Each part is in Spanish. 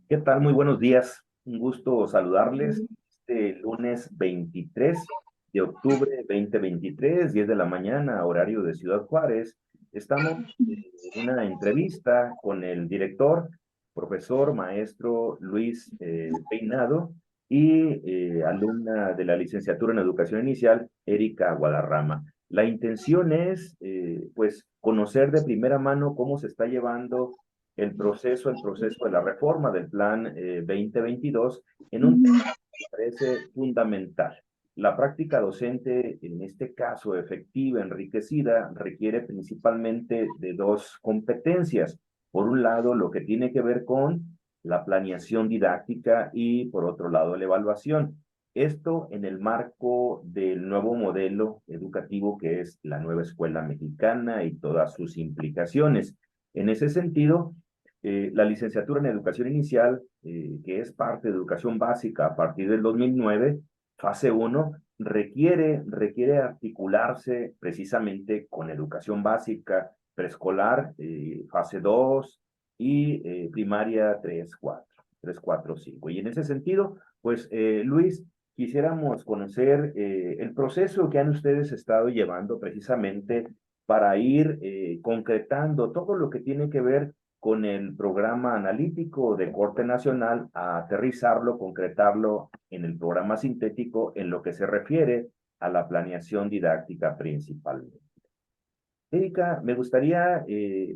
¿Qué tal? Muy buenos días. Un gusto saludarles este lunes 23 de octubre 2023, 10 de la mañana, horario de Ciudad Juárez. Estamos en una entrevista con el director, profesor, maestro Luis Peinado, y alumna de la licenciatura en Educación Inicial, Erika Guadarrama. La intención es, pues, conocer de primera mano cómo se está llevando el proceso de la reforma del Plan 2022 en un tema que me parece fundamental. La práctica docente, en este caso efectiva, enriquecida, requiere principalmente de dos competencias. Por un lado, lo que tiene que ver con la planeación didáctica y, por otro lado, la evaluación. Esto en el marco del nuevo modelo educativo que es la nueva escuela mexicana y todas sus implicaciones. En ese sentido, la licenciatura en Educación Inicial, que es parte de Educación Básica a partir del 2009, fase 1, requiere articularse precisamente con Educación Básica, preescolar, fase 2 y primaria 3, 4, 5. Y en ese sentido, pues, Luis, quisiéramos conocer el proceso que han ustedes estado llevando precisamente para ir concretando todo lo que tiene que ver con el programa analítico de corte nacional, a aterrizarlo, concretarlo en el programa sintético en lo que se refiere a la planeación didáctica principalmente. Erika, me gustaría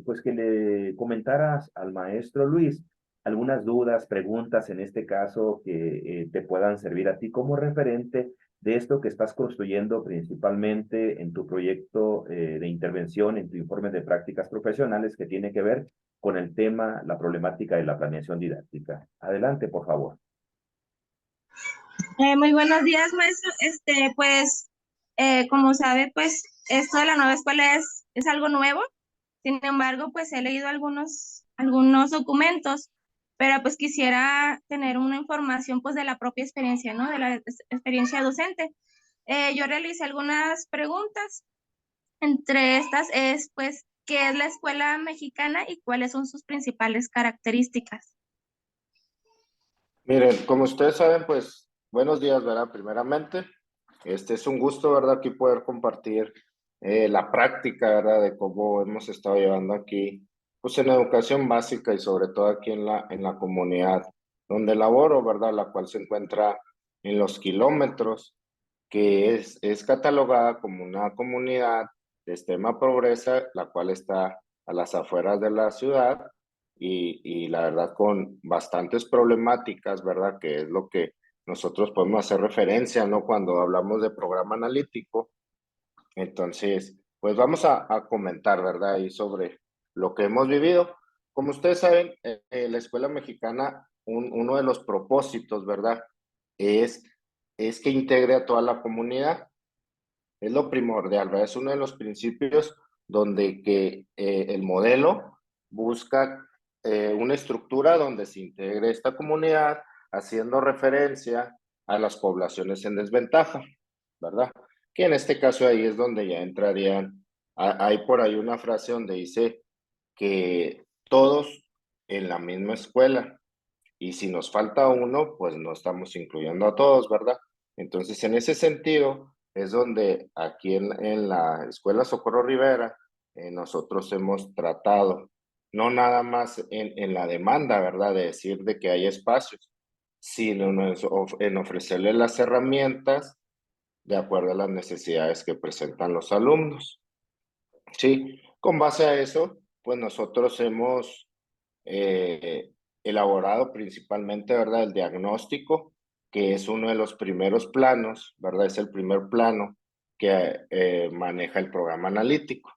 pues que le comentaras al maestro Luis algunas dudas, preguntas en este caso que te puedan servir a ti como referente de esto que estás construyendo principalmente en tu proyecto de intervención, en tu informe de prácticas profesionales que tiene que ver con el tema, la problemática de la planeación didáctica. Adelante, por favor. Muy buenos días, maestro. Como sabe, pues esto de la nueva escuela es algo nuevo. Sin embargo, pues he leído algunos documentos, pero pues quisiera tener una información pues de la propia experiencia, ¿no? De la experiencia docente. Yo realicé algunas preguntas. Entre estas es, pues, ¿qué es la escuela mexicana y cuáles son sus principales características? Miren, como ustedes saben, pues, buenos días, ¿verdad? Primeramente, es un gusto, ¿verdad? Aquí poder compartir la práctica, ¿verdad? De cómo hemos estado llevando aquí, pues, en educación básica y sobre todo aquí en la comunidad donde laboro, ¿verdad? La cual se encuentra en Los Kilómetros, que es catalogada como una comunidad de extrema pobreza, la cual está a las afueras de la ciudad y la verdad con bastantes problemáticas, ¿verdad? Que es lo que nosotros podemos hacer referencia, ¿no? Cuando hablamos de programa analítico. Entonces, pues vamos a comentar, ¿verdad? Y sobre lo que hemos vivido. Como ustedes saben, la escuela mexicana, uno de los propósitos, ¿verdad? Es, es que integre a toda la comunidad. Es lo primordial, ¿verdad? Es uno de los principios donde el modelo busca una estructura donde se integre esta comunidad, haciendo referencia a las poblaciones en desventaja, ¿verdad? Que en este caso ahí es donde ya entrarían, hay por ahí una frase donde dice que todos en la misma escuela, y si nos falta uno, pues no estamos incluyendo a todos, ¿verdad? Entonces, en ese sentido, es donde aquí en la Escuela Socorro Rivera, nosotros hemos tratado, no nada más en la demanda, ¿verdad? De decir de que hay espacios, sino en ofrecerle las herramientas de acuerdo a las necesidades que presentan los alumnos. Sí, con base a eso, pues nosotros hemos elaborado principalmente, ¿verdad? El diagnóstico, que es uno de los primeros planos, ¿verdad? Es el primer plano que maneja el programa analítico.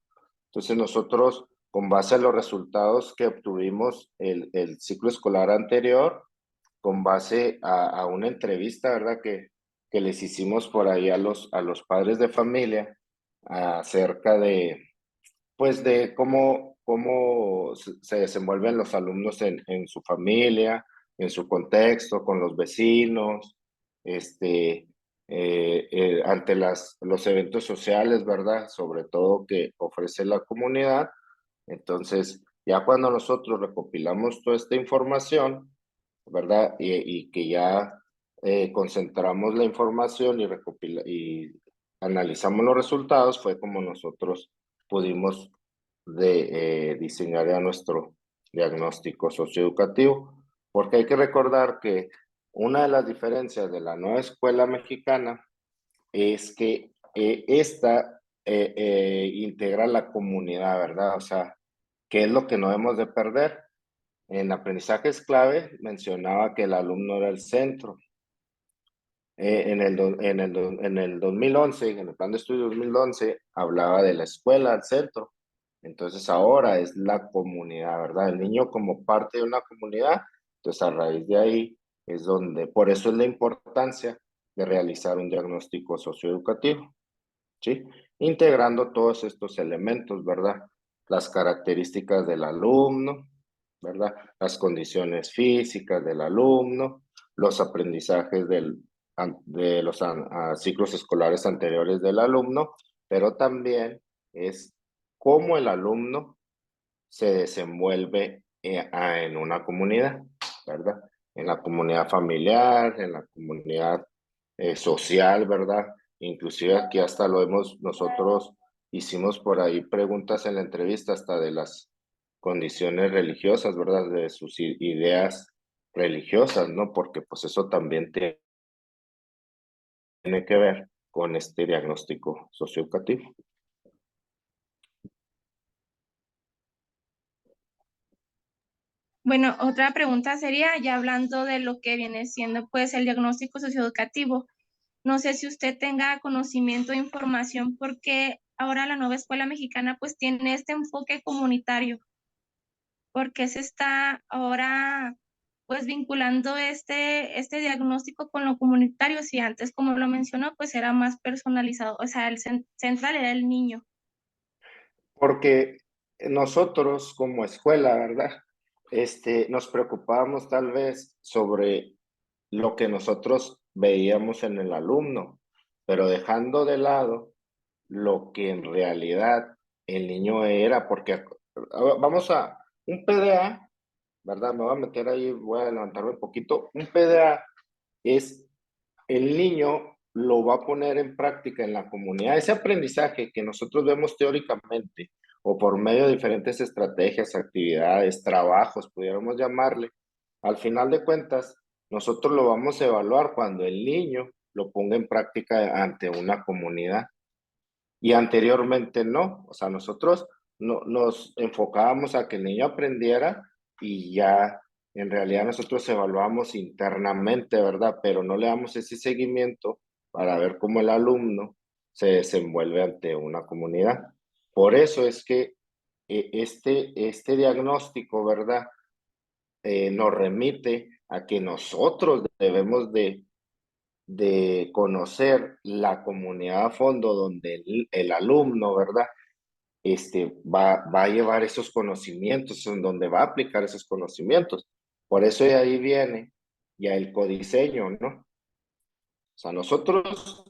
Entonces nosotros, con base a los resultados que obtuvimos el ciclo escolar anterior, con base a una entrevista, ¿verdad? Que les hicimos por ahí a los padres de familia acerca de pues de cómo se desenvuelven los alumnos en su familia, en su contexto, con los vecinos, este, ante los eventos sociales, ¿verdad? Sobre todo que ofrece la comunidad. Entonces, Ya cuando nosotros recopilamos toda esta información, ¿verdad? Y que ya concentramos la información y analizamos los resultados, fue como nosotros pudimos diseñar ya nuestro diagnóstico socioeducativo, porque hay que recordar que una de las diferencias de la nueva escuela mexicana es que esta integra la comunidad, ¿verdad? O sea, ¿qué es lo que no debemos de perder? En aprendizajes clave mencionaba que el alumno era el centro. En el 2011, en el plan de estudio 2011, hablaba de la escuela al centro. Entonces ahora es la comunidad, ¿verdad? El niño como parte de una comunidad. Entonces a raíz de ahí es donde, por eso es la importancia de realizar un diagnóstico socioeducativo, ¿sí? Integrando todos estos elementos, ¿verdad? Las características del alumno, ¿verdad? Las condiciones físicas del alumno, los aprendizajes de los ciclos escolares anteriores del alumno, pero también es cómo el alumno se desenvuelve en una comunidad, ¿verdad? En la comunidad familiar, en la comunidad social, ¿verdad? Inclusive aquí hasta nosotros hicimos por ahí preguntas en la entrevista hasta de las condiciones religiosas, ¿verdad? De sus ideas religiosas, ¿no? Porque pues eso también tiene que ver con este diagnóstico socioeducativo. Bueno, otra pregunta sería, ya hablando de lo que viene siendo pues el diagnóstico socioeducativo, no sé si usted tenga conocimiento o información porque ahora la nueva escuela mexicana pues tiene este enfoque comunitario, porque se está ahora pues vinculando este diagnóstico con lo comunitario, si antes como lo mencionó pues era más personalizado, o sea, el central era el niño. Porque nosotros como escuela, ¿verdad? Nos preocupábamos tal vez sobre lo que nosotros veíamos en el alumno, pero dejando de lado lo que en realidad el niño era, porque vamos a un PDA, ¿verdad? Me voy a meter ahí, voy a levantarme un poquito. Un PDA es el niño lo va a poner en práctica en la comunidad. Ese aprendizaje que nosotros vemos teóricamente o por medio de diferentes estrategias, actividades, trabajos, pudiéramos llamarle, al final de cuentas, nosotros lo vamos a evaluar cuando el niño lo ponga en práctica ante una comunidad. Y anteriormente no, o sea, nosotros no, nos enfocábamos a que el niño aprendiera y ya en realidad nosotros evaluamos internamente, ¿verdad? Pero no le damos ese seguimiento para ver cómo el alumno se desenvuelve ante una comunidad. Por eso es que este diagnóstico, ¿verdad? Nos remite a que nosotros debemos de conocer la comunidad a fondo donde el alumno, ¿verdad? Va a llevar esos conocimientos, en donde va a aplicar esos conocimientos. Por eso de ahí viene ya el codiseño, ¿no? O sea, nosotros,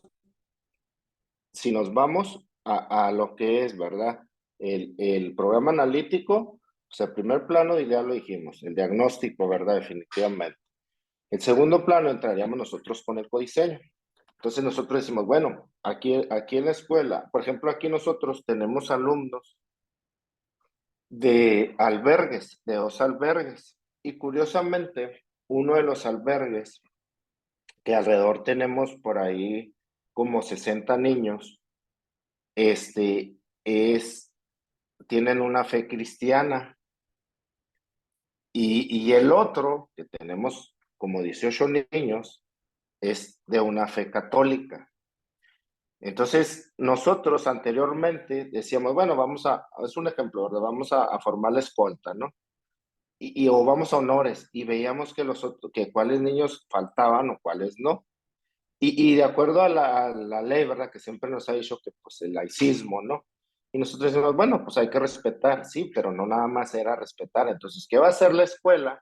si nos vamos a lo que es, ¿verdad? El programa analítico, pues el primer plano, ya lo dijimos, el diagnóstico, ¿verdad? Definitivamente. El segundo plano entraríamos nosotros con el codiseño. Entonces nosotros decimos, bueno, aquí en la escuela, por ejemplo, aquí nosotros tenemos alumnos de albergues, de 2 albergues. Y curiosamente, uno de los albergues, que alrededor tenemos por ahí como 60 niños, este, tienen una fe cristiana. Y el otro, que tenemos como 18 niños, es de una fe católica. Entonces, nosotros anteriormente decíamos, bueno, es un ejemplo, ¿verdad? Vamos a formar la escolta, ¿no? O vamos a honores, y veíamos que cuáles niños faltaban o cuáles no. Y de acuerdo a la ley, ¿verdad? Que siempre nos ha dicho que pues el laicismo, ¿no? Y nosotros decimos, bueno, pues hay que respetar, sí, pero no nada más era respetar. Entonces, ¿qué va a hacer la escuela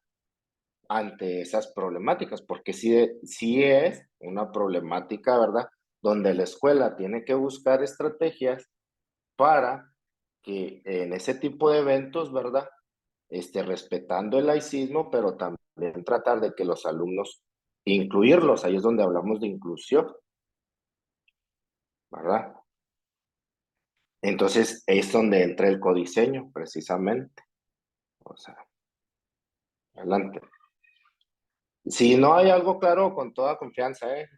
ante esas problemáticas? Porque sí es una problemática, ¿verdad? Donde la escuela tiene que buscar estrategias para que en ese tipo de eventos, ¿verdad? respetando el laicismo, pero también tratar de que los alumnos, incluirlos, ahí es donde hablamos de inclusión, ¿verdad? Entonces es donde entra el codiseño, precisamente. O sea, adelante. Si no hay algo claro, con toda confianza, ¿eh?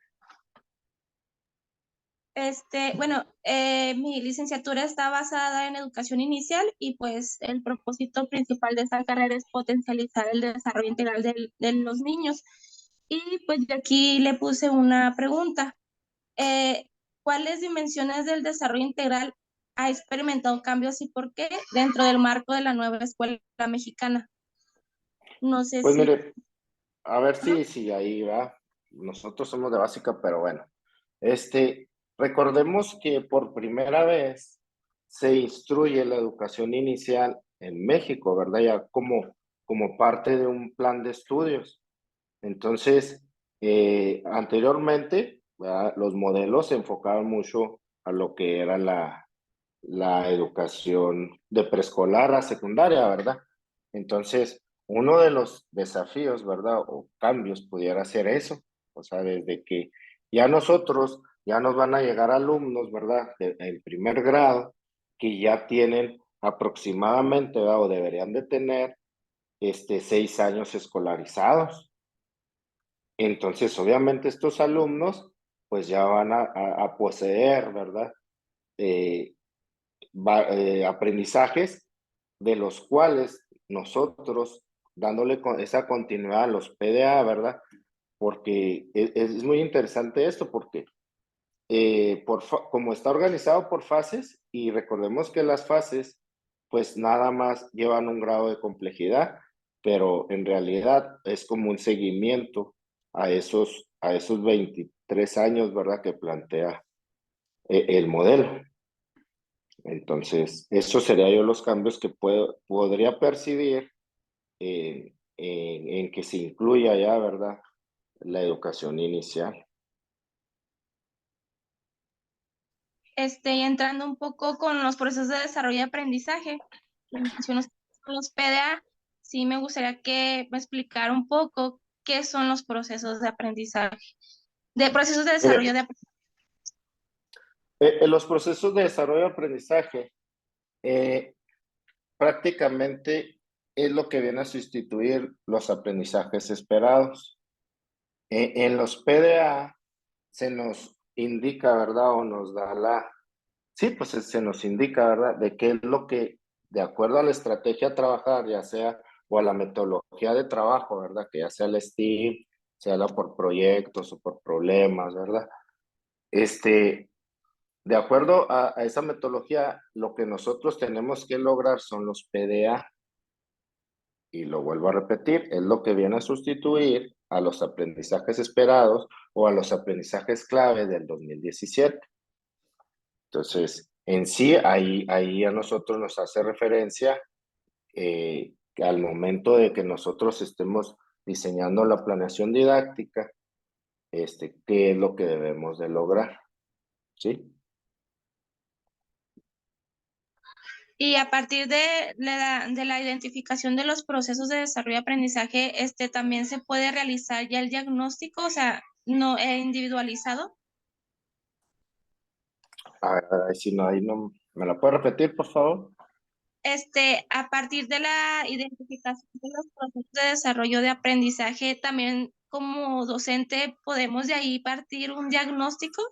Bueno, mi licenciatura está basada en educación inicial y pues el propósito principal de esta carrera es potencializar el desarrollo integral de los niños. Y pues yo aquí le puse una pregunta. ¿Cuáles dimensiones del desarrollo integral ha experimentado cambios y por qué dentro del marco de la nueva escuela mexicana? No sé Pues si... mire, a ver si ahí va. Nosotros somos de básica, pero bueno. Recordemos que por primera vez se instruye la educación inicial en México, ¿verdad? Ya como parte de un plan de estudios. Entonces, anteriormente, ¿verdad? Los modelos se enfocaban mucho a lo que era la educación de preescolar a secundaria, ¿verdad? Entonces, uno de los desafíos, ¿verdad? O cambios pudiera ser eso, o sea, desde que ya nosotros, ya nos van a llegar alumnos, ¿verdad? En primer grado, que ya tienen aproximadamente, ¿verdad? O deberían de tener, 6 años escolarizados. Entonces, obviamente estos alumnos, pues ya van a poseer, ¿verdad? Eh, aprendizajes de los cuales nosotros, dándole esa continuidad a los PDA, ¿verdad? Porque es muy interesante esto, porque como está organizado por fases, y recordemos que las fases, pues nada más llevan un grado de complejidad, pero en realidad es como un seguimiento a esos 23 años, ¿verdad? Que plantea el modelo. Entonces, esos serían yo los cambios que podría percibir en que se incluya ya, ¿verdad? La educación inicial. Y entrando un poco con los procesos de desarrollo y aprendizaje, mencionas los PDA, sí me gustaría que me explicara un poco qué son los procesos de aprendizaje, de procesos de desarrollo Mire, de aprendizaje. en los procesos de desarrollo y aprendizaje, prácticamente es lo que viene a sustituir los aprendizajes esperados. En los PDA se nos indica, ¿verdad? O nos da sí, pues se nos indica, ¿verdad? De qué es lo que, de acuerdo a la estrategia a trabajar, ya sea, o a la metodología de trabajo, ¿verdad? Que ya sea el STEAM, sea por proyectos o por problemas, ¿verdad? De acuerdo a esa metodología, lo que nosotros tenemos que lograr son los PDA. Y lo vuelvo a repetir, es lo que viene a sustituir a los aprendizajes esperados o a los aprendizajes clave del 2017. Entonces, en sí, ahí a nosotros nos hace referencia que al momento de que nosotros estemos diseñando la planeación didáctica, qué es lo que debemos de lograr, ¿sí? Y a partir de la identificación de los procesos de desarrollo y aprendizaje, también se puede realizar ya el diagnóstico, o sea, no individualizado. A ver, si no, ahí no, ¿me la puede repetir, por favor? A partir de la identificación de los procesos de desarrollo de aprendizaje, también como docente podemos de ahí partir un diagnóstico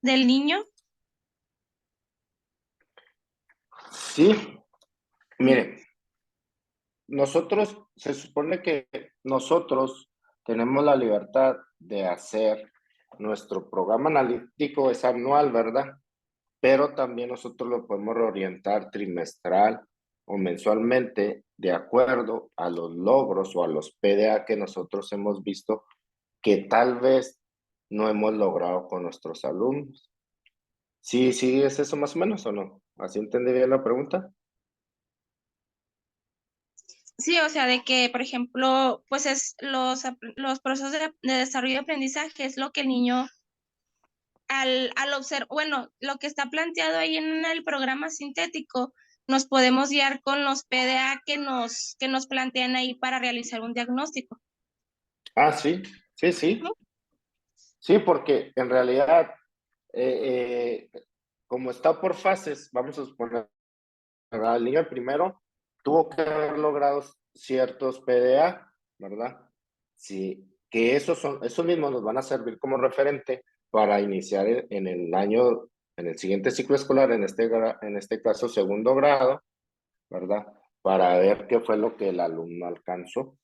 del niño. Sí, mire, nosotros, se supone que nosotros tenemos la libertad de hacer nuestro programa analítico, es anual, ¿verdad? Pero también nosotros lo podemos reorientar trimestral o mensualmente de acuerdo a los logros o a los PDA que nosotros hemos visto que tal vez no hemos logrado con nuestros alumnos. ¿Sí, sí es eso más o menos o no? ¿Así entendí bien la pregunta? Sí, o sea, de que, por ejemplo, pues es los procesos de desarrollo y aprendizaje es lo que el niño al observar, bueno, lo que está planteado ahí en el programa sintético nos podemos guiar con los PDA que nos plantean ahí para realizar un diagnóstico. Ah, sí, sí, sí. Sí, porque en realidad, como está por fases, vamos a suponer, la liga primero tuvo que haber logrado ciertos PDA, ¿verdad? Sí, que esos mismos nos van a servir como referente para iniciar en el año, en el siguiente ciclo escolar, en este caso segundo grado, ¿verdad? Para ver qué fue lo que el alumno alcanzó.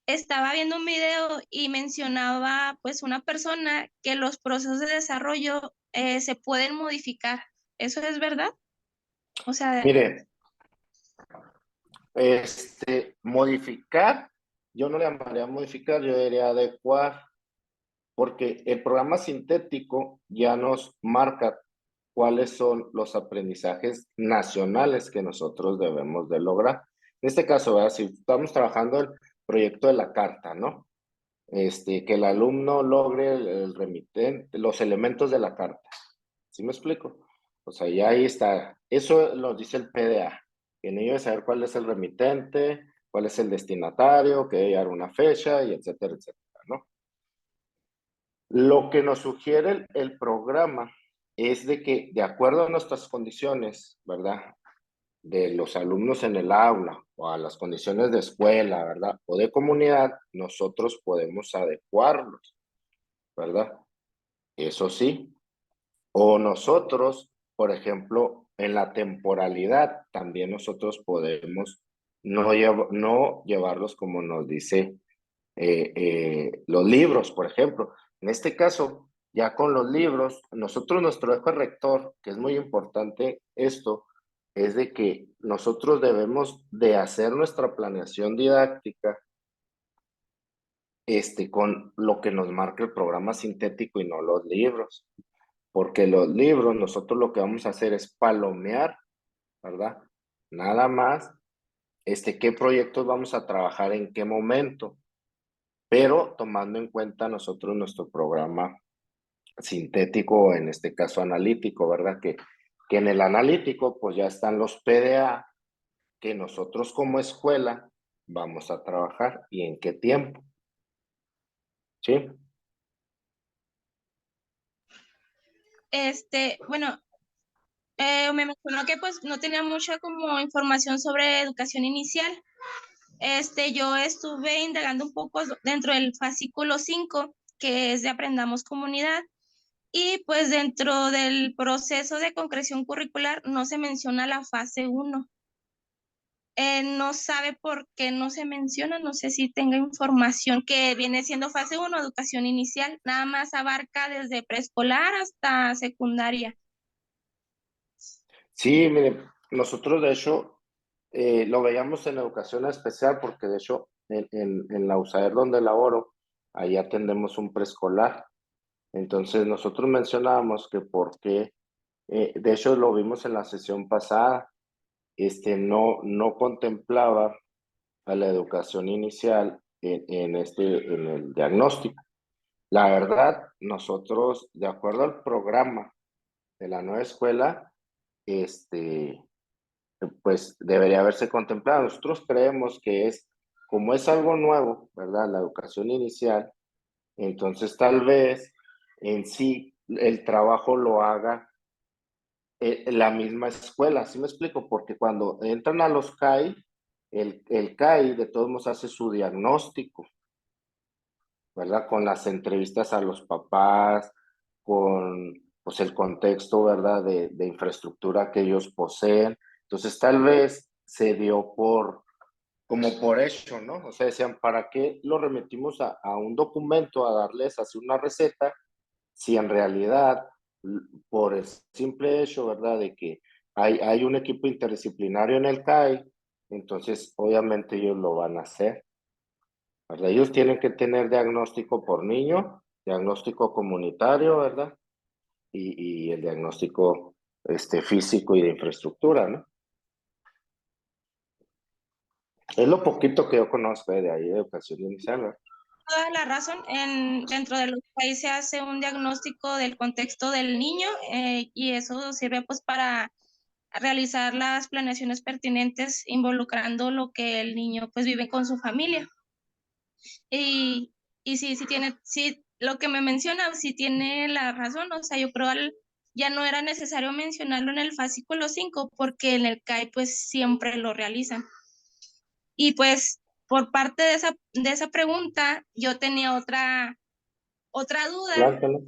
Estaba viendo un video y mencionaba pues una persona que los procesos de desarrollo se pueden modificar. ¿Eso es verdad? O sea, Mire, modificar, yo no le llamaría modificar, yo diría adecuar, porque el programa sintético ya nos marca cuáles son los aprendizajes nacionales que nosotros debemos de lograr. En este caso, ¿verdad? Si estamos trabajando el proyecto de la carta, ¿no? Que el alumno logre el remitente, los elementos de la carta. ¿Sí me explico? O sea, ya ahí está. Eso lo dice el PDA. Que no debe saber cuál es el remitente, cuál es el destinatario, que debe dar una fecha, y etcétera, etcétera, ¿no? Lo que nos sugiere el programa es de que, de acuerdo a nuestras condiciones, ¿verdad? De los alumnos en el aula o a las condiciones de escuela, ¿verdad? O de comunidad, nosotros podemos adecuarlos, ¿verdad? Eso sí. O nosotros, por ejemplo, en la temporalidad, también nosotros podemos no llevarlos como nos dice los libros, por ejemplo. En este caso, ya con los libros, nosotros nuestro eje rector, que es muy importante esto, es de que nosotros debemos de hacer nuestra planeación didáctica con lo que nos marca el programa sintético y no los libros. Porque los libros, nosotros lo que vamos a hacer es palomear, ¿verdad? Nada más, qué proyectos vamos a trabajar en qué momento, pero tomando en cuenta nosotros nuestro programa sintético, en este caso analítico, ¿verdad? Que en el analítico pues ya están los PDA que nosotros como escuela vamos a trabajar y en qué tiempo, ¿sí? bueno, me mencionó que pues no tenía mucha como información sobre educación inicial. Yo estuve indagando un poco dentro del fascículo 5, que es de Aprendamos Comunidad, y pues dentro del proceso de concreción curricular no se menciona la fase 1. No sabe por qué no se menciona, no sé si tenga información que viene siendo fase 1, educación inicial, nada más abarca desde preescolar hasta secundaria. Sí, miren, nosotros de hecho lo veíamos en educación especial porque de hecho en la USAER donde laboro, ahí atendemos un preescolar. Entonces nosotros mencionábamos que porque, de hecho lo vimos en la sesión pasada, no contemplaba a la educación inicial en el diagnóstico. La verdad, nosotros, de acuerdo al programa de la nueva escuela, pues debería haberse contemplado. Nosotros creemos que como es algo nuevo, ¿verdad? La educación inicial, entonces tal vez en sí el trabajo lo haga la misma escuela, ¿sí me explico? Porque cuando entran a los CAI, el CAI de todos modos hace su diagnóstico, ¿verdad? Con las entrevistas a los papás, con pues, el contexto, ¿verdad? De infraestructura que ellos poseen. Entonces, tal vez se dio como por hecho, ¿no? O sea, decían, ¿para qué lo remitimos a un documento a darles así una receta si en realidad, por el simple hecho, ¿verdad? De que hay un equipo interdisciplinario en el CAI, entonces obviamente ellos lo van a hacer. ¿Verdad? Ellos tienen que tener diagnóstico por niño, diagnóstico comunitario, ¿verdad? Y el diagnóstico físico y de infraestructura, ¿no? Es lo poquito que yo conozco de ahí de educación inicial, ¿verdad? toda la razón. Dentro de los países se hace un diagnóstico del contexto del niño y eso sirve pues para realizar las planeaciones pertinentes involucrando lo que el niño pues vive con su familia. Y, y sí, sí, lo que me menciona, sí tiene la razón, o sea, yo creo ya no era necesario mencionarlo en el fascículo 5 porque en el CAI pues siempre lo realizan. Y pues por parte de esa pregunta, yo tenía otra duda, Láncalo.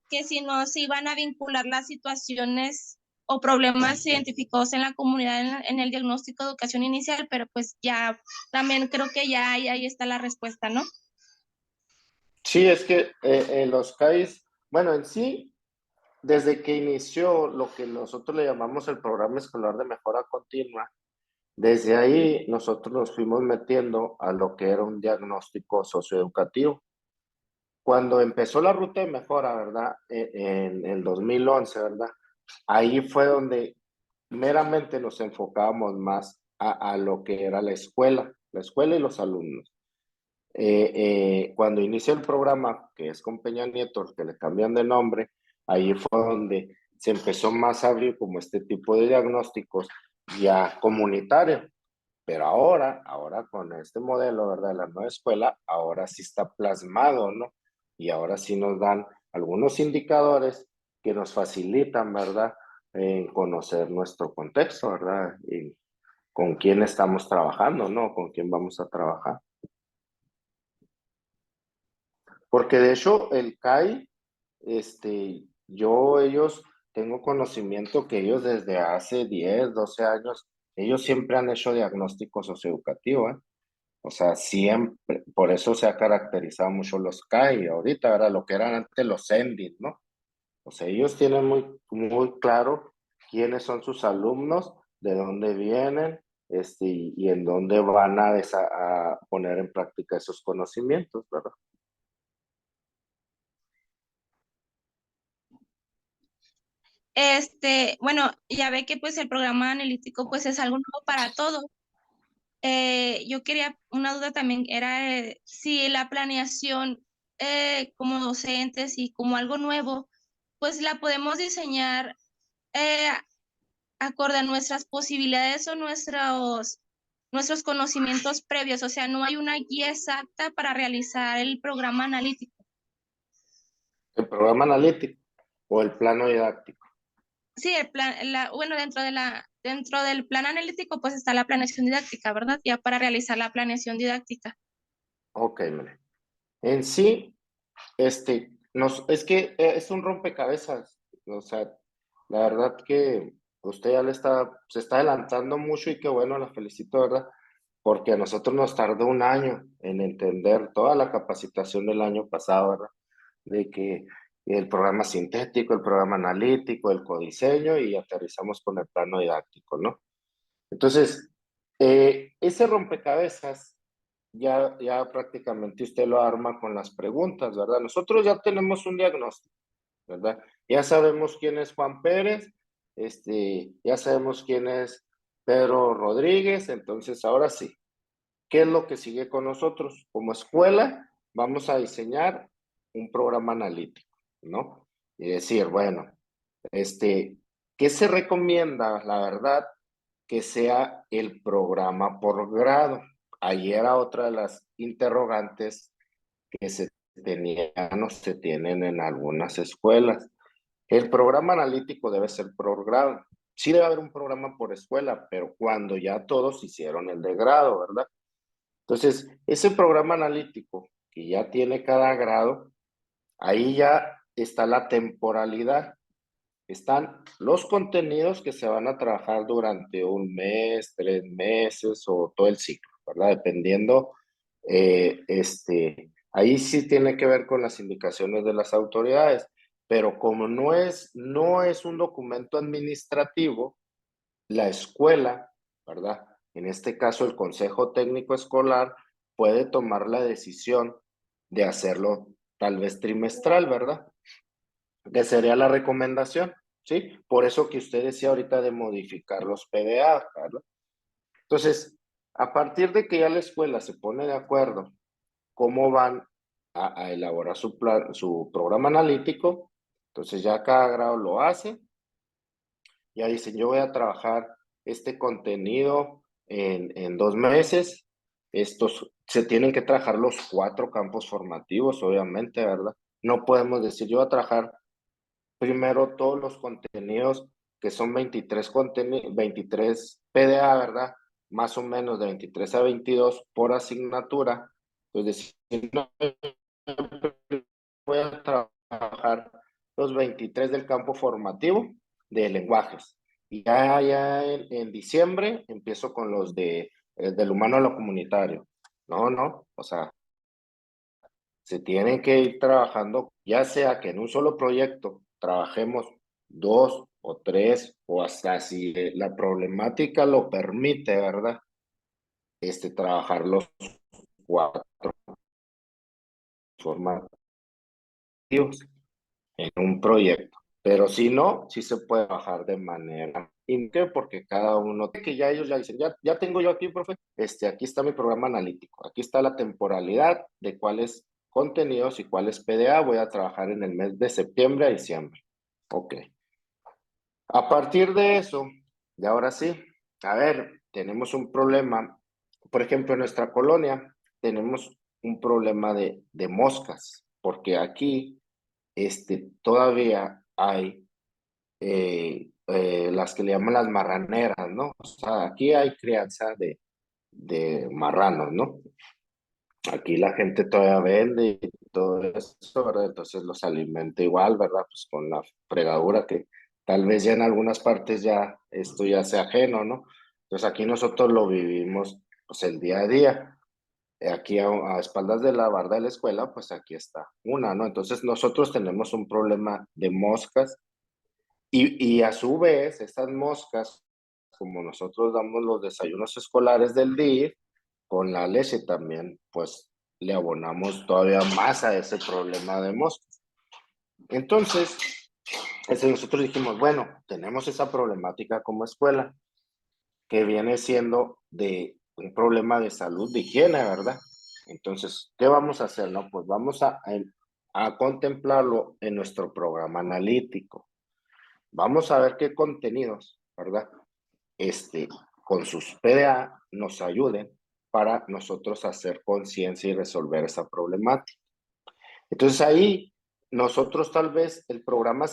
que si no se iban a vincular las situaciones o problemas identificados en la comunidad en el diagnóstico de educación inicial, pero pues ya también creo que ya ahí está la respuesta, ¿no? Sí, es que los CAIs, bueno, en sí, desde que inició lo que nosotros le llamamos el programa escolar de mejora continua, desde ahí nosotros nos fuimos metiendo a lo que era un diagnóstico socioeducativo. Cuando empezó la ruta de mejora, ¿verdad? En el 2011, ¿verdad? Ahí fue donde meramente nos enfocábamos más a lo que era la escuela y los alumnos. Cuando inició el programa, que es con Peña Nieto, que le cambian de nombre, ahí fue donde se empezó más a abrir como este tipo de diagnósticos ya comunitarios. Pero ahora con este modelo, ¿verdad? La nueva escuela, ahora sí está plasmado, ¿no? Y ahora sí nos dan algunos indicadores que nos facilitan, ¿verdad? En conocer nuestro contexto, ¿verdad? Y con quién estamos trabajando, ¿no? Con quién vamos a trabajar. Porque de hecho el CAI, ellos, tengo conocimiento que ellos desde hace 10, 12 años, ellos siempre han hecho diagnóstico socioeducativo, ¿eh? O sea, siempre, por eso se ha caracterizado mucho los CAI, ahorita, ¿verdad? Lo que eran antes los ENDIS, ¿no? O sea, ellos tienen muy claro quiénes son sus alumnos, de dónde vienen, y en dónde van a poner en práctica esos conocimientos, ¿verdad? Bueno, ya ve que pues el programa analítico pues es algo nuevo para todos. Yo quería, una duda también era si la planeación como docentes y como algo nuevo, pues la podemos diseñar eh, acorde a nuestras posibilidades o nuestros conocimientos previos, o sea, no hay una guía exacta para realizar el programa analítico. El programa analítico o el plano didáctico. Sí, bueno, dentro del plan analítico pues está la planeación didáctica, ¿verdad? Ya para realizar la planeación didáctica. Ok, mire. En sí, es que es un rompecabezas. O sea, la verdad que usted ya se está adelantando mucho y qué bueno, la felicito, ¿verdad? Porque a nosotros nos tardó un año en entender toda la capacitación del año pasado, ¿verdad? De que el programa sintético, el programa analítico, el codiseño y aterrizamos con el plano didáctico, ¿no? Entonces, ese rompecabezas ya prácticamente usted lo arma con las preguntas, ¿verdad? Nosotros ya tenemos un diagnóstico, ¿verdad? Ya sabemos quién es Juan Pérez, ya sabemos quién es Pedro Rodríguez, entonces ahora sí, ¿qué es lo que sigue con nosotros? Como escuela, vamos a diseñar un programa analítico, ¿no? Y decir, bueno, ¿qué se recomienda, la verdad? Que sea el programa por grado. Ahí era otra de las interrogantes que se tenían o se tienen en algunas escuelas. El programa analítico debe ser por grado. Sí debe haber un programa por escuela, pero cuando ya todos hicieron el de grado, ¿verdad? Entonces, ese programa analítico que ya tiene cada grado, ahí ya está la temporalidad. Están los contenidos que se van a trabajar durante un mes, 3 meses o todo el ciclo, ¿verdad? Dependiendo, ahí sí tiene que ver con las indicaciones de las autoridades, pero como no es un documento administrativo, la escuela, ¿verdad? En este caso, el Consejo Técnico Escolar puede tomar la decisión de hacerlo tal vez trimestral, ¿verdad? Que sería la recomendación, ¿sí? Por eso que usted decía ahorita de modificar los PDA, ¿verdad? Entonces, a partir de que ya la escuela se pone de acuerdo cómo van a elaborar su plan, su programa analítico. Entonces ya cada grado lo hace. Ya dicen, yo voy a trabajar este contenido en 2 meses. Estos se tienen que trabajar los 4 campos formativos, obviamente, ¿verdad? No podemos decir, yo voy a trabajar primero todos los contenidos que son 23 PDA, ¿verdad? Más o menos de 23 a 22 por asignatura. Entonces, si no voy a trabajar los 23 del campo formativo de lenguajes. Y ya en diciembre empiezo con los del humano a lo comunitario. No, o sea, se tienen que ir trabajando, ya sea que en un solo proyecto trabajemos 2 o 3, o hasta si la problemática lo permite, ¿verdad? Trabajar los 4 formativos en un proyecto. Pero si no, sí se puede trabajar de manera porque cada uno, que ya ellos ya dicen, ya tengo yo aquí, profe, aquí está mi programa analítico, aquí está la temporalidad de cuáles contenidos y cuáles PDA voy a trabajar en el mes de septiembre a diciembre. Ok. A partir de eso, y ahora sí, a ver, tenemos un problema. Por ejemplo, en nuestra colonia tenemos un problema de moscas, porque aquí todavía hay las que le llaman las marraneras, ¿no? O sea, aquí hay crianza de marranos, ¿no? Aquí la gente todavía vende y todo eso, ¿verdad? Entonces los alimenta igual, ¿verdad? Pues con la fregadura que tal vez ya en algunas partes ya esto ya sea ajeno, ¿no? Entonces aquí nosotros lo vivimos pues el día a día. Aquí a espaldas de la barda de la escuela, pues aquí está una, ¿no? Entonces nosotros tenemos un problema de moscas y a su vez estas moscas, como nosotros damos los desayunos escolares del día, con la leche también, pues le abonamos todavía más a ese problema de moscas. Entonces, nosotros dijimos, bueno, tenemos esa problemática como escuela, que viene siendo de un problema de salud, de higiene, ¿verdad? Entonces, ¿qué vamos a hacer? No, pues vamos a contemplarlo en nuestro programa analítico. Vamos a ver qué contenidos, ¿verdad? Con sus PDA nos ayuden para nosotros hacer conciencia y resolver esa problemática. Entonces ahí nosotros tal vez el programa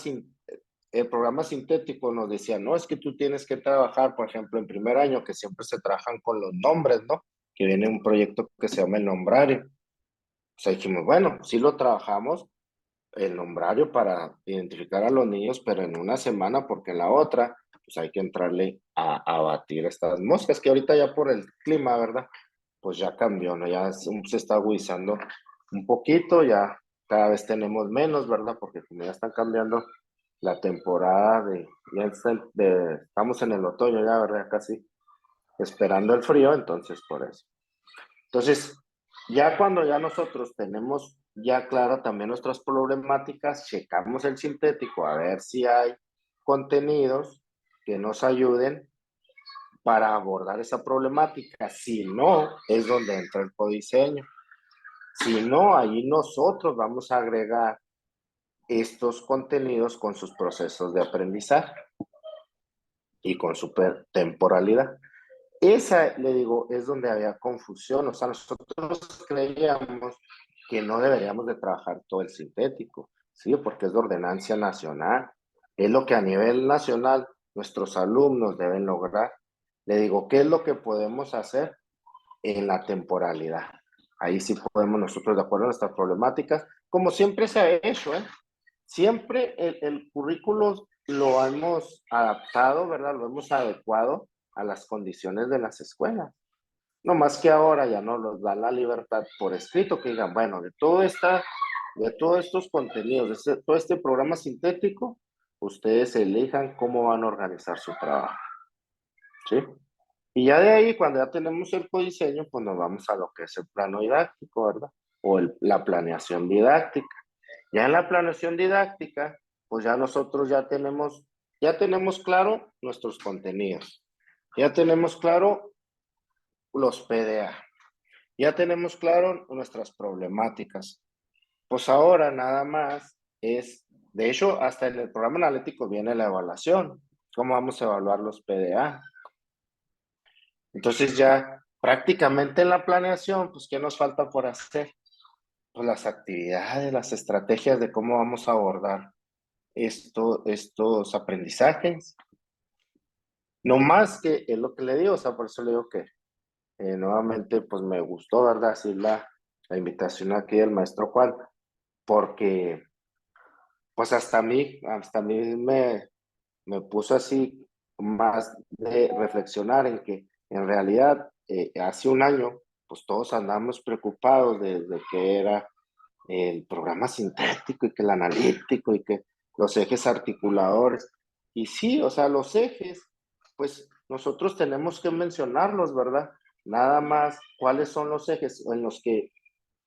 sintético nos decía, no, es que tú tienes que trabajar, por ejemplo, en primer año, que siempre se trabajan con los nombres, ¿no? Que viene un proyecto que se llama el nombrario. O sea, dijimos, bueno, sí lo trabajamos, el nombrario para identificar a los niños, pero en una semana, porque en la otra, pues hay que entrarle a batir estas moscas, que ahorita ya por el clima, ¿verdad? Pues ya cambió, ¿no? Ya se está agudizando un poquito, ya cada vez tenemos menos, ¿verdad? Porque como ya están cambiando la temporada estamos en el otoño ya, ¿verdad? Casi esperando el frío, entonces por eso. Entonces, ya cuando ya nosotros tenemos ya clara también nuestras problemáticas, checamos el sintético a ver si hay contenidos que nos ayuden para abordar esa problemática. Si no, es donde entra el codiseño. Si no, ahí nosotros vamos a agregar estos contenidos con sus procesos de aprendizaje y con su temporalidad. Esa, le digo, es donde había confusión. O sea, nosotros creíamos que no deberíamos de trabajar todo el sintético, ¿sí? Porque es de ordenancia nacional. Es lo que a nivel nacional nuestros alumnos deben lograr. Le digo, ¿qué es lo que podemos hacer en la temporalidad? Ahí sí podemos nosotros, de acuerdo a nuestras problemáticas, como siempre se ha hecho, ¿eh? Siempre el currículo lo hemos adaptado, ¿verdad? Lo hemos adecuado a las condiciones de las escuelas. No más que ahora ya no nos da la libertad por escrito, que digan, bueno, de todos estos contenidos, de todo este programa sintético, ustedes elijan cómo van a organizar su trabajo. ¿Sí? Y ya de ahí, cuando ya tenemos el codiseño, pues nos vamos a lo que es el plano didáctico, ¿verdad? O la planeación didáctica. Ya en la planeación didáctica, pues ya nosotros ya tenemos claro nuestros contenidos. Ya tenemos claro los PDA. Ya tenemos claro nuestras problemáticas. pues ahora nada más de hecho, hasta en el programa analítico viene la evaluación, cómo vamos a evaluar los PDA. Entonces ya prácticamente en la planeación, pues ¿qué nos falta por hacer? Pues las actividades, las estrategias de cómo vamos a abordar estos aprendizajes. No más que es lo que le digo, o sea, por eso le digo que nuevamente pues me gustó, ¿verdad? Así la invitación aquí del maestro Juan, porque pues hasta a mí me puso así más de reflexionar en que en realidad hace un año pues todos andamos preocupados de que era el programa sintético y que el analítico y que los ejes articuladores. Y sí, o sea, los ejes, pues nosotros tenemos que mencionarlos, ¿verdad? Nada más cuáles son los ejes en los que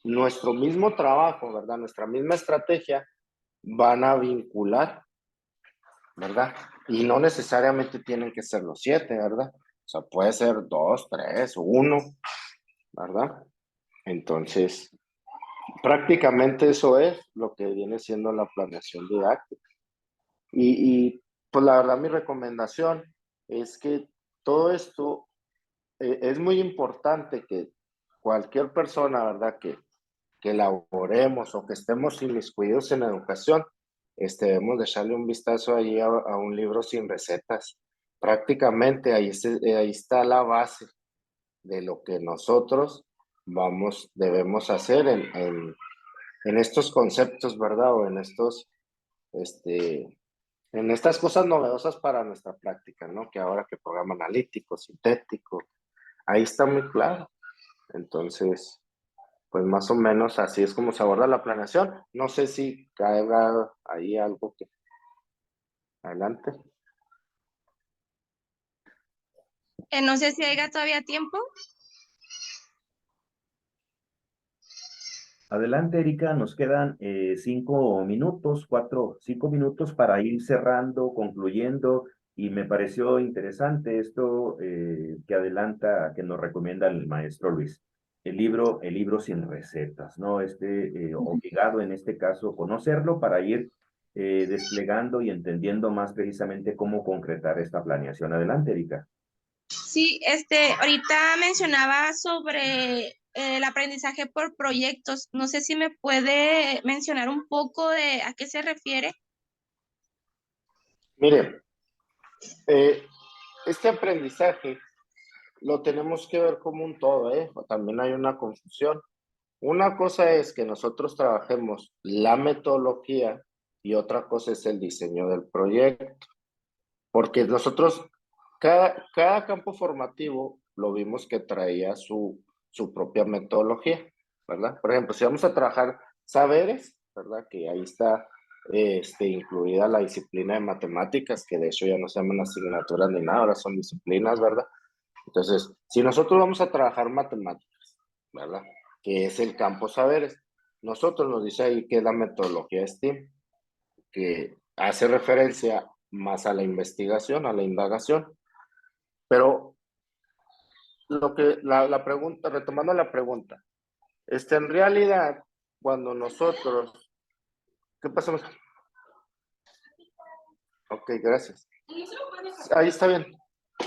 nuestro mismo trabajo, ¿verdad? Nuestra misma estrategia van a vincular, ¿verdad? Y no necesariamente tienen que ser los 7, ¿verdad? O sea, puede ser 2, 3, 1, ¿verdad? Entonces, prácticamente eso es lo que viene siendo la planeación didáctica. Pues la verdad mi recomendación es que todo esto es muy importante que cualquier persona, ¿verdad? Que elaboremos o que estemos inmiscuidos en la educación, debemos de echarle un vistazo ahí a un libro sin recetas. Prácticamente ahí está la base de lo que nosotros debemos hacer en estos conceptos, ¿verdad? O en estas cosas novedosas para nuestra práctica, ¿no? Que ahora que programa analítico, sintético, ahí está muy claro. Entonces, pues más o menos así es como se aborda la planeación. No sé si caiga ahí algo que... Adelante. No sé si haya todavía tiempo. Adelante, Erika, nos quedan 5 minutos, 5 minutos para ir cerrando, concluyendo, y me pareció interesante esto que adelanta, que nos recomienda el maestro Luis, el libro sin recetas, ¿no? Obligado en este caso conocerlo para ir desplegando y entendiendo más precisamente cómo concretar esta planeación. Adelante, Erika. Sí, ahorita mencionaba sobre el aprendizaje por proyectos. No sé si me puede mencionar un poco de a qué se refiere. Mire, este aprendizaje lo tenemos que ver como un todo, ¿eh? También hay una confusión. Una cosa es que nosotros trabajemos la metodología y otra cosa es el diseño del proyecto. Porque nosotros, cada campo formativo lo vimos que traía su propia metodología, ¿verdad? Por ejemplo, si vamos a trabajar saberes, ¿verdad? Que ahí está incluida la disciplina de matemáticas, que de hecho ya no se llaman asignaturas ni nada, ahora son disciplinas, ¿verdad? Entonces, si nosotros vamos a trabajar matemáticas, ¿verdad? Que es el campo saberes, nosotros nos dice ahí que es la metodología STEAM, que hace referencia más a la investigación, a la indagación. Pero la pregunta, retomando la pregunta, en realidad, cuando nosotros, ¿qué pasa? Ok, gracias. Ahí está bien.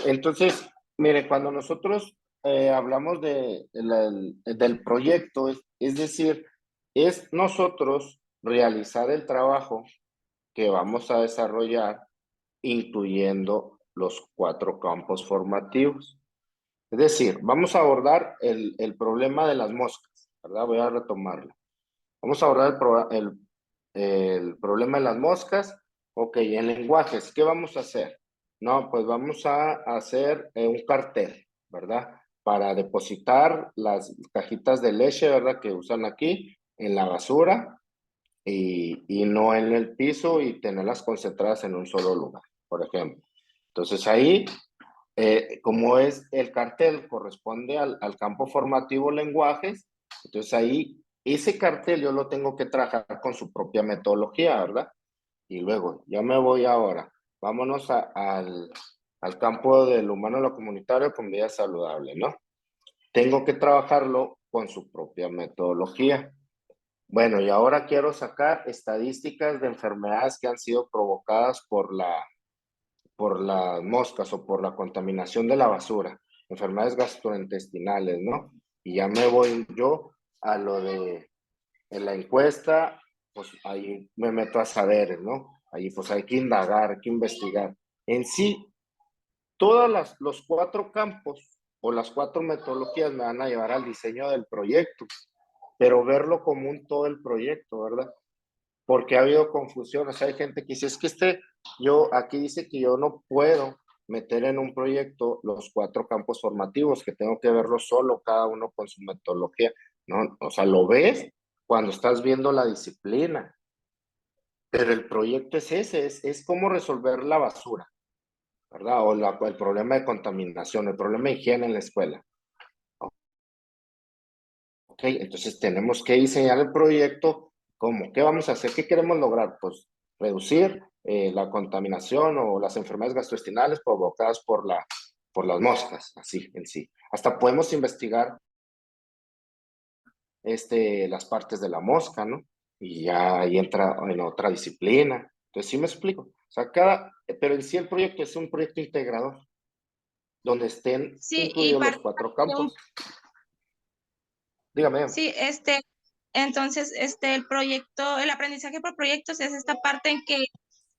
Entonces, mire, cuando nosotros hablamos del proyecto, es decir, es nosotros realizar el trabajo que vamos a desarrollar, incluyendo los 4 campos formativos. Es decir, vamos a abordar el problema de las moscas, ¿verdad? Voy a retomarlo. Vamos a abordar el problema de las moscas. Ok, en lenguajes, ¿qué vamos a hacer? No, pues vamos a hacer un cartel, ¿verdad? Para depositar las cajitas de leche, ¿verdad? Que usan aquí en la basura y no en el piso y tenerlas concentradas en un solo lugar, por ejemplo. Entonces ahí como es el cartel corresponde al campo formativo lenguajes, entonces ahí ese cartel yo lo tengo que trabajar con su propia metodología, ¿verdad? Y luego, ya me voy ahora, vámonos al campo del humano, lo comunitario con vida saludable, ¿no? Tengo que trabajarlo con su propia metodología. Bueno, y ahora quiero sacar estadísticas de enfermedades que han sido provocadas por las moscas o por la contaminación de la basura, enfermedades gastrointestinales, ¿no? Y ya me voy yo a lo de en la encuesta, pues ahí me meto a saber, ¿no? Ahí pues hay que indagar, hay que investigar. En sí, los 4 campos o las 4 metodologías me van a llevar al diseño del proyecto, pero verlo como un todo el proyecto, ¿verdad? Porque ha habido confusión, o sea, hay gente que dice, es que aquí dice que yo no puedo meter en un proyecto los 4 campos formativos, que tengo que verlo solo, cada uno con su metodología, ¿no? O sea, lo ves cuando estás viendo la disciplina, pero el proyecto es ese, es cómo resolver la basura, ¿verdad? O el problema de contaminación, el problema de higiene en la escuela. Ok, entonces tenemos que diseñar el proyecto. ¿Cómo? ¿Qué vamos a hacer? ¿Qué queremos lograr? Pues reducir la contaminación o las enfermedades gastrointestinales provocadas por las moscas, así en sí. Hasta podemos investigar las partes de la mosca, ¿no? Y ya ahí entra en otra disciplina. Entonces, sí me explico. O sea, pero en sí el proyecto es un proyecto integrador, donde estén Sí, y incluidos los parte 4 campos. Dígame. sí, entonces, el proyecto, el aprendizaje por proyectos es esta parte en que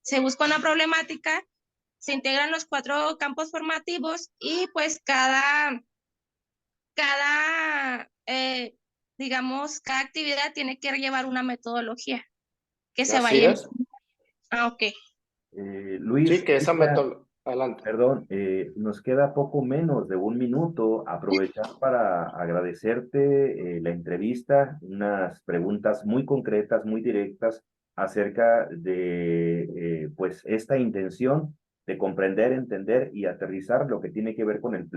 se busca una problemática, se integran los 4 campos formativos y pues digamos, cada actividad tiene que llevar una metodología que se Así vaya. es. Ah, ok. Sí, Luis, que esa metodología. Adelante. perdón, nos queda poco menos de un minuto. Aprovechar para agradecerte la entrevista, unas preguntas muy concretas, muy directas acerca de pues esta intención de comprender, entender y aterrizar lo que tiene que ver con el